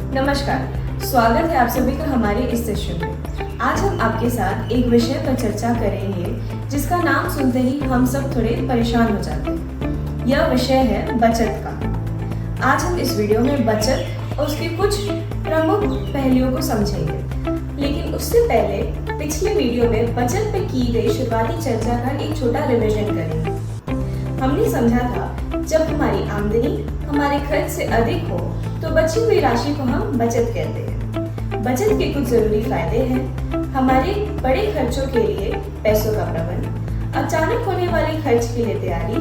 नमस्कार, स्वागत है आप सभी का हमारे इस सेशन में। आज हम आपके साथ एक विषय पर चर्चा करेंगे जिसका नाम सुनते ही हम सब थोड़े परेशान हो जाते हैं। यह विषय है बचत का। आज हम इस वीडियो में बचत और उसके कुछ प्रमुख पहलुओं को समझेंगे, लेकिन उससे पहले पिछले वीडियो में बचत पर की गई शुरुआती चर्चा का एक छोटा रिविजन करेंगे। हमने समझा था जब हमारी आमदनी हमारे खर्च से अधिक हो तो बची हुई राशि को हम बचत कहते हैं। बचत के कुछ जरूरी फायदे हैं। हमारे बड़े खर्चों के लिए पैसों का प्रबंध, अचानक होने वाले खर्च के लिए तैयारी,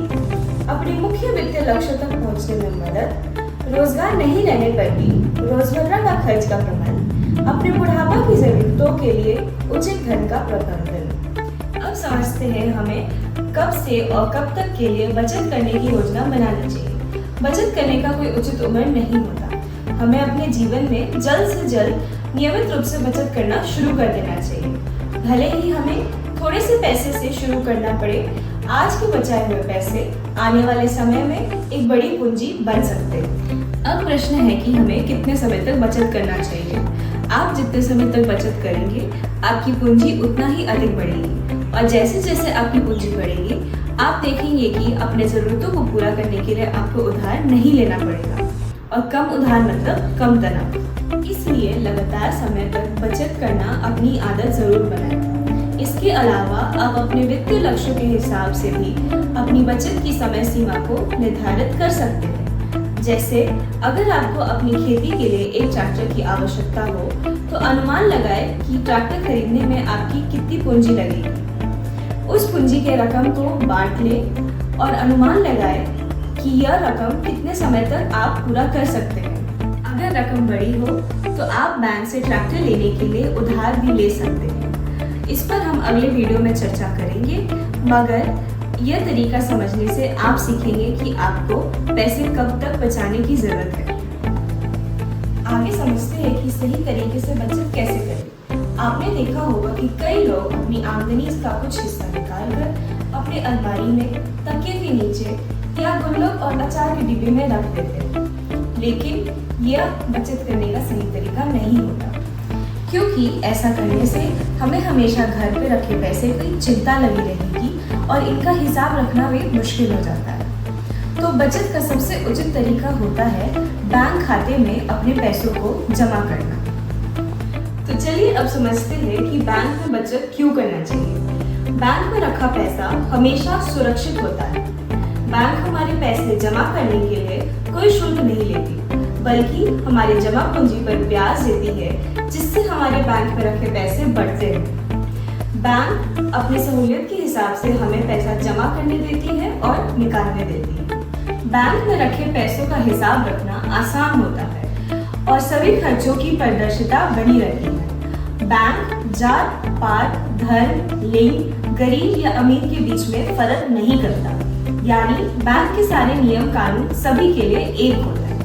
अपने मुख्य वित्तीय लक्ष्यों तक पहुंचने में मदद, रोजगार नहीं रहने पर भी रोजमर्रा का खर्च का प्रबंध, अपने बुढ़ापा की जरूरतों के लिए उचित धन का प्रबंधन। अब समझते हैं हमें कब से और कब तक के लिए बचत करने की योजना बनानी चाहिए। बचत करने का कोई उचित उम्र नहीं होता। हमें अपने जीवन में जल्द से जल्द नियमित रूप से बचत करना शुरू कर देना चाहिए। भले ही हमें थोड़े से पैसे से शुरू करना पड़े, आज के बचाए हुए पैसे आने वाले समय में एक बड़ी पूंजी बन सकते हैं। अब प्रश्न है कि हमें कितने समय तक बचत करना चाहिए। आप जितने समय तक बचत करेंगे, आपकी पूंजी उतना ही अधिक बढ़ेगी, और जैसे जैसे आपकी पूंजी बढ़ेगी, आप देखेंगे कि अपने जरूरतों को पूरा करने के लिए आपको उधार नहीं लेना पड़ेगा, और कम उधार मतलब कम तनाव। इसलिए लगातार समय तक बचत करना अपनी आदत जरूर बनाएं। इसके अलावा आप अपने वित्तीय लक्ष्यों के हिसाब से भी अपनी बचत की समय सीमा को निर्धारित कर सकते हैं। जैसे अगर आपको अपनी खेती के लिए एक ट्रैक्टर की आवश्यकता हो तो अनुमान लगाएं कि ट्रैक्टर खरीदने में आपकी कितनी पूंजी लगेगी। उस पूंजी के रकम को बांट लें और अनुमान लगाएं कि यह रकम कितने समय तक आप पूरा कर सकते हैं। अगर रकम बड़ी हो तो आप बैंक से ट्रैक्टर लेने के लिए उधार भी ले सकते हैं। इस पर हम अगले वीडियो में चर्चा करेंगे, मगर यह तरीका समझने से आप सीखेंगे कि आपको पैसे कब तक बचाने की जरूरत है। आगे समझते हैं कि सही तरीके से बचत कैसे करें। आपने देखा होगा कि कई लोग अपनी आमदनी का कुछ हिस्सा निकालकर अपने अलमारी में, तकिए के नीचे या गुल्लक और अचार के डिब्बे में रख देते हैं, लेकिन यह बचत करने का सही तरीका नहीं होता, क्योंकि ऐसा करने से हमें हमेशा घर पे रखे पैसे की चिंता लगी रहेगी और इनका हिसाब रखना भी मुश्किल हो जाता है। तो बचत का सबसे उचित तरीका होता है बैंक खाते में अपने पैसों को जमा करना। तो चलिए अब समझते हैं कि बैंक में बचत क्यों करना चाहिए। बैंक में रखा पैसा हमेशा सुरक्षित होता है। बैंक हमारे पैसे जमा करने के लिए कोई शुल्क नहीं लेती, बल्कि हमारे जमा पूंजी पर ब्याज देती है, जिससे हमारे बैंक में रखे पैसे बढ़ते हैं। बैंक अपनी सहूलियत के हिसाब से हमें पैसा जमा करने देती है और निकालने देती है। बैंक में रखे पैसों का हिसाब रखना आसान होता है और सभी खर्चों की पारदर्शिता बनी रहती है। बैंक जात पात, धर्म, लिंग, गरीब या अमीर के बीच में फर्क नहीं करता, यानी बैंक के सारे नियम कानून सभी के लिए एक होता है।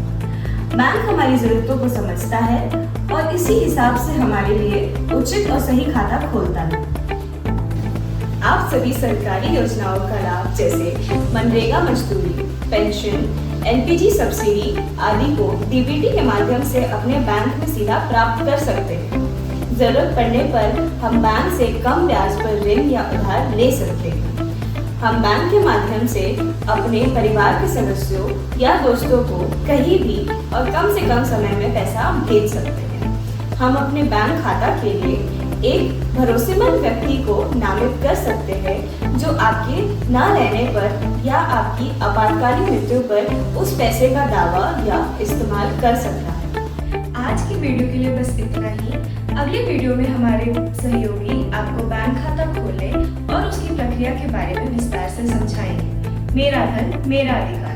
बैंक हमारी जरूरतों को समझता है और इसी हिसाब से हमारे लिए उचित और सही खाता खोलता है। आप सभी सरकारी योजनाओं का लाभ जैसे मनरेगा मजदूरी, पेंशन, एलपीजी सब्सिडी आदि को डीबीटी के माध्यम से अपने बैंक में सीधा प्राप्त कर सकते हैं। जरूरत पड़ने पर हम बैंक से कम ब्याज पर ऋण या उधार ले सकते हैं। हम बैंक के माध्यम से अपने परिवार के सदस्यों या दोस्तों को कहीं भी और कम से कम समय में पैसा भेज सकते हैं। हम अपने बैंक खाता के लिए एक भरोसेमंद व्यक्ति को नामित कर सकते हैं, जो आपके न रहने पर या आपकी आपातकालीन मृत्यु पर उस पैसे का दावा या इस्तेमाल कर सकता है। आज की वीडियो के लिए बस इतना ही। अगले वीडियो में हमारे सहयोगी आपको बैंक खाता खोलने और उसकी प्रक्रिया के बारे में विस्तार से समझाएंगे। मेरा धन मेरा अधिकार।